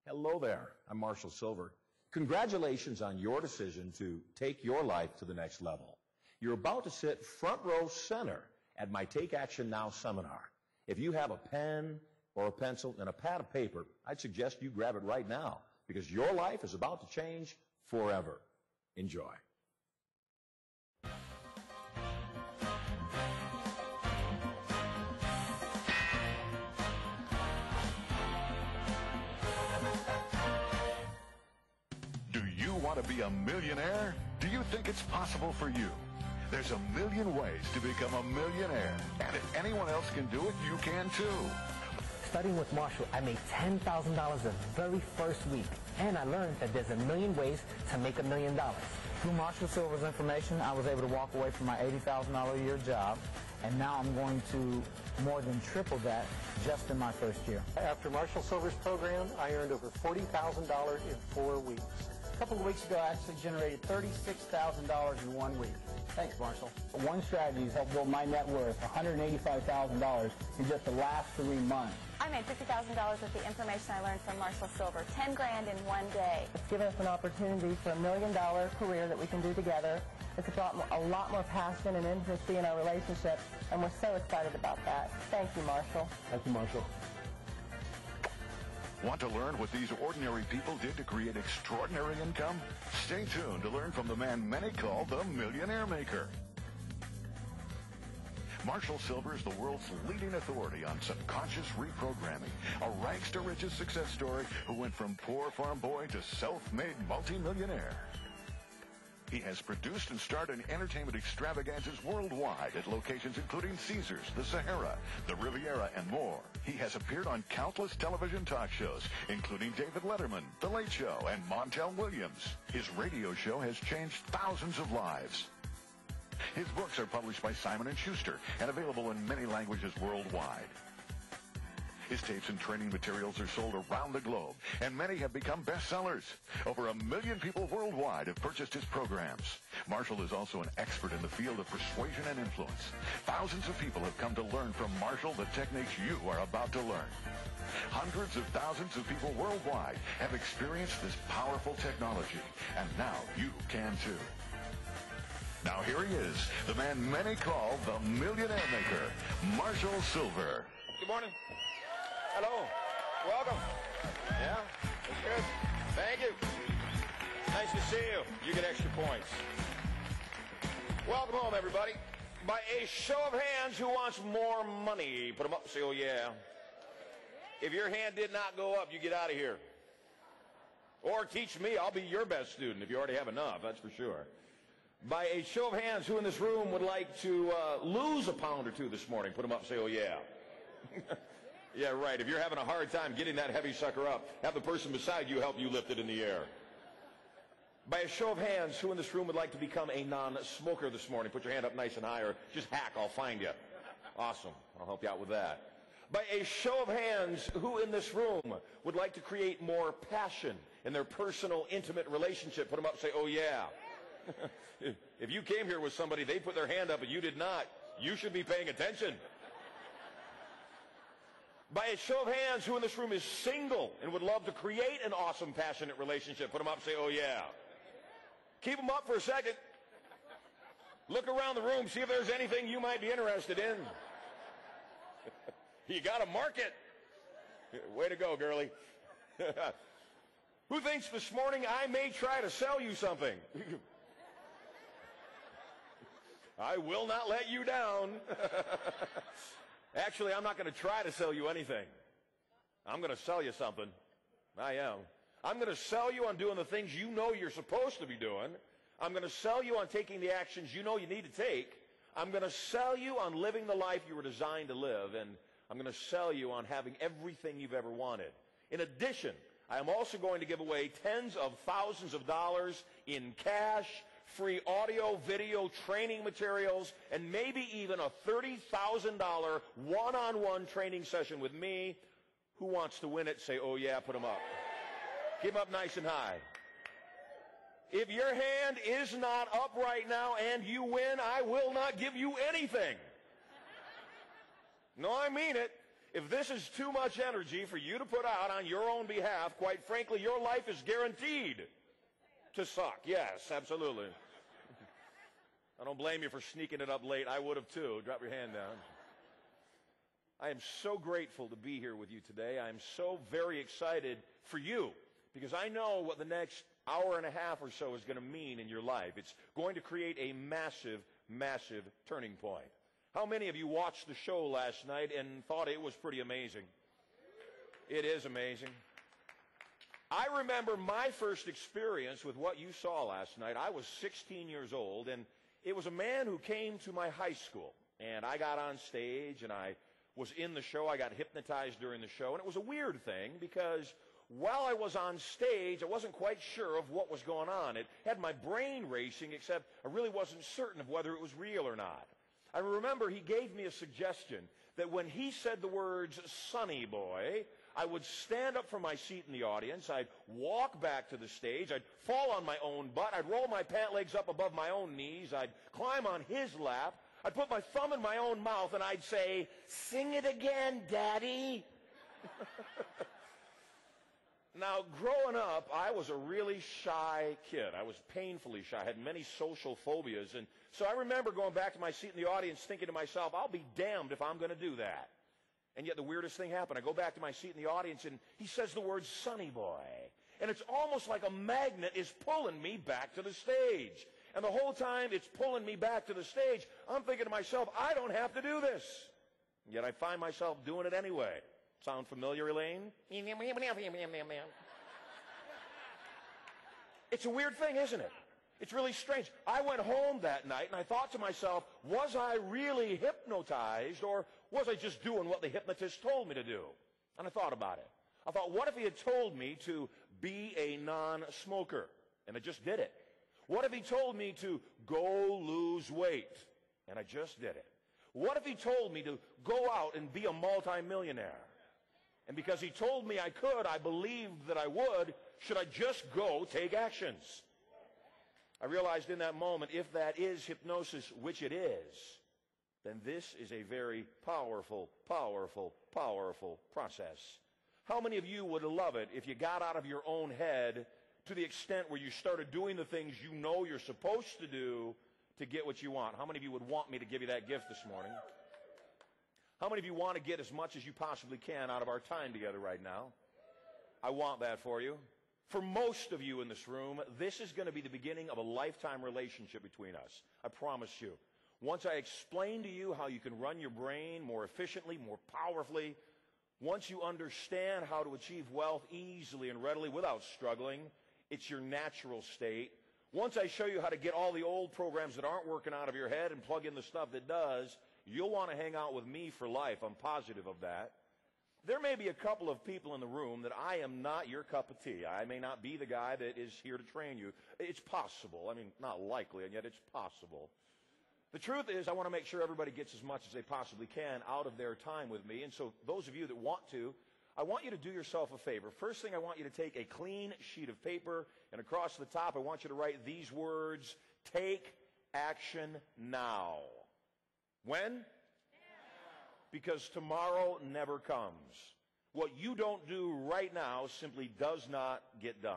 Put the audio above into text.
Hello there, I'm Marshall Silver. Congratulations on your decision to take your life to the next level. You're about to sit front row center at my Take Action Now seminar. If you have a pen or a pencil and a pad of paper, I'd suggest you grab it right now because your life is about to change forever. Enjoy. Do you want to be a millionaire? Do you think it's possible for you? There's a million ways to become a millionaire. And if anyone else can do it, you can too. Studying with Marshall, I made $10,000 the very first week. And I learned that there's a million ways to make $1 million. Through Marshall Silver's information, I was able to walk away from my $80,000 a year job. And now I'm going to more than triple that just in my first year. After Marshall Silver's program, I earned over $40,000 in 4 weeks. A couple of weeks ago, I actually generated $36,000 in 1 week. Thanks, Marshall. One strategy has helped build my net worth, $185,000 in just the last 3 months. I made $50,000 with the information I learned from Marshall Silver. 10 grand in 1 day. It's given us an opportunity for $1 million career that we can do together. It's brought a lot more passion and intimacy in our relationship, and we're so excited about that. Thank you, Marshall. Thank you, Marshall. Want to learn what these ordinary people did to create extraordinary income? Stay tuned to learn from the man many call the Millionaire Maker. Marshall Silver is the world's leading authority on subconscious reprogramming, a rags-to-riches success story who went from poor farm boy to self-made multimillionaire. He has produced and starred in entertainment extravaganzas worldwide at locations including Caesars, the Sahara, the Riviera, and more. He has appeared on countless television talk shows, including David Letterman, The Late Show, and Montel Williams. His radio show has changed thousands of lives. His books are published by Simon & Schuster and available in many languages worldwide. His tapes and training materials are sold around the globe, and many have become bestsellers. Over 1 million people worldwide have purchased his programs. Marshall is also an expert in the field of persuasion and influence. Thousands of people have come to learn from Marshall the techniques you are about to learn. Hundreds of thousands of people worldwide have experienced this powerful technology, and now you can too. Now here he is, the man many call the Millionaire Maker, Marshall Silver. Good morning. Hello. Welcome. Yeah, that's good. Thank you. Nice to see you. You get extra points. Welcome home, everybody. By a show of hands, who wants more money? Put them up and say, oh, yeah. If your hand did not go up, you get out of here. Or teach me. I'll be your best student if you already have enough, that's for sure. By a show of hands, who in this room would like to lose a pound or two this morning? Put them up and say, oh, yeah. Yeah, right. If you're having a hard time getting that heavy sucker up, have the person beside you help you lift it in the air. By a show of hands, who in this room would like to become a non-smoker this morning? Put your hand up nice and high, or just hack, I'll find you. Awesome. I'll help you out with that. By a show of hands, who in this room would like to create more passion in their personal, intimate relationship? Put them up and say, oh, yeah. If you came here with somebody, they put their hand up and you did not, you should be paying attention. By a show of hands, who in this room is single and would love to create an awesome, passionate relationship? Put them up and say, oh, yeah. Keep them up for a second. Look around the room, see if there's anything you might be interested in. You got to mark it. Way to go, girlie. Who thinks this morning I may try to sell you something? I will not let you down. Actually, I'm not going to try to sell you anything. I'm going to sell you something. I am. I'm going to sell you on doing the things you know you're supposed to be doing. I'm going to sell you on taking the actions you know you need to take. I'm going to sell you on living the life you were designed to live. And I'm going to sell you on having everything you've ever wanted. In addition, I am also going to give away tens of thousands of dollars in cash, free audio, video, training materials, and maybe even a $30,000 one-on-one training session with me. Who wants to win it? Say, oh, yeah, put them up. Keep them up nice and high. If your hand is not up right now and you win, I will not give you anything. No, I mean it. If this is too much energy for you to put out on your own behalf, quite frankly, your life is guaranteed to suck. Yes, absolutely. I don't blame you for sneaking it up late. I would have too. Drop your hand down. I am so grateful to be here with you today. I am so very excited for you because I know what the next hour and a half or so is going to mean in your life. It's going to create a massive, massive turning point. How many of you watched the show last night and thought it was pretty amazing? It is amazing. I remember my first experience with what you saw last night. I was 16 years old, and it was a man who came to my high school. And I got on stage, and I was in the show. I got hypnotized during the show, and it was a weird thing because while I was on stage, I wasn't quite sure of what was going on. It had my brain racing, except I really wasn't certain of whether it was real or not. I remember he gave me a suggestion that when he said the words, "Sonny boy," I would stand up from my seat in the audience, I'd walk back to the stage, I'd fall on my own butt, I'd roll my pant legs up above my own knees, I'd climb on his lap, I'd put my thumb in my own mouth, and I'd say, "Sing it again, Daddy." Now, growing up, I was a really shy kid. I was painfully shy. I had many social phobias. And so I remember going back to my seat in the audience thinking to myself, I'll be damned if I'm going to do that. And yet the weirdest thing happened. I go back to my seat in the audience, and he says the word "Sonny boy." And it's almost like a magnet is pulling me back to the stage. And the whole time it's pulling me back to the stage, I'm thinking to myself, I don't have to do this. And yet I find myself doing it anyway. Sound familiar, Elaine? It's a weird thing, isn't it? It's really strange. I went home that night and I thought to myself, was I really hypnotized or was I just doing what the hypnotist told me to do? And I thought about it. I thought, what if he had told me to be a non-smoker? And I just did it. What if he told me to go lose weight? And I just did it. What if he told me to go out and be a multimillionaire? And because he told me I could, I believed that I would. Should I just go take actions? I realized in that moment, if that is hypnosis, which it is, then this is a very powerful, powerful, powerful process. How many of you would love it if you got out of your own head to the extent where you started doing the things you know you're supposed to do to get what you want? How many of you would want me to give you that gift this morning? How many of you want to get as much as you possibly can out of our time together right now? I want that for you. For most of you in this room, this is going to be the beginning of a lifetime relationship between us. I promise you. Once I explain to you how you can run your brain more efficiently, more powerfully, once you understand how to achieve wealth easily and readily without struggling, it's your natural state. Once I show you how to get all the old programs that aren't working out of your head and plug in the stuff that does, you'll want to hang out with me for life. I'm positive of that. There may be a couple of people in the room that I am not your cup of tea. I may not be the guy that is here to train you. It's possible. I mean, not likely, and yet it's possible. The truth is, I want to make sure everybody gets as much as they possibly can out of their time with me. And so those of you that want to, I want you to do yourself a favor. First thing, I want you to take a clean sheet of paper, and across the top, I want you to write these words: take action now. When? Now. Because tomorrow never comes. What you don't do right now simply does not get done.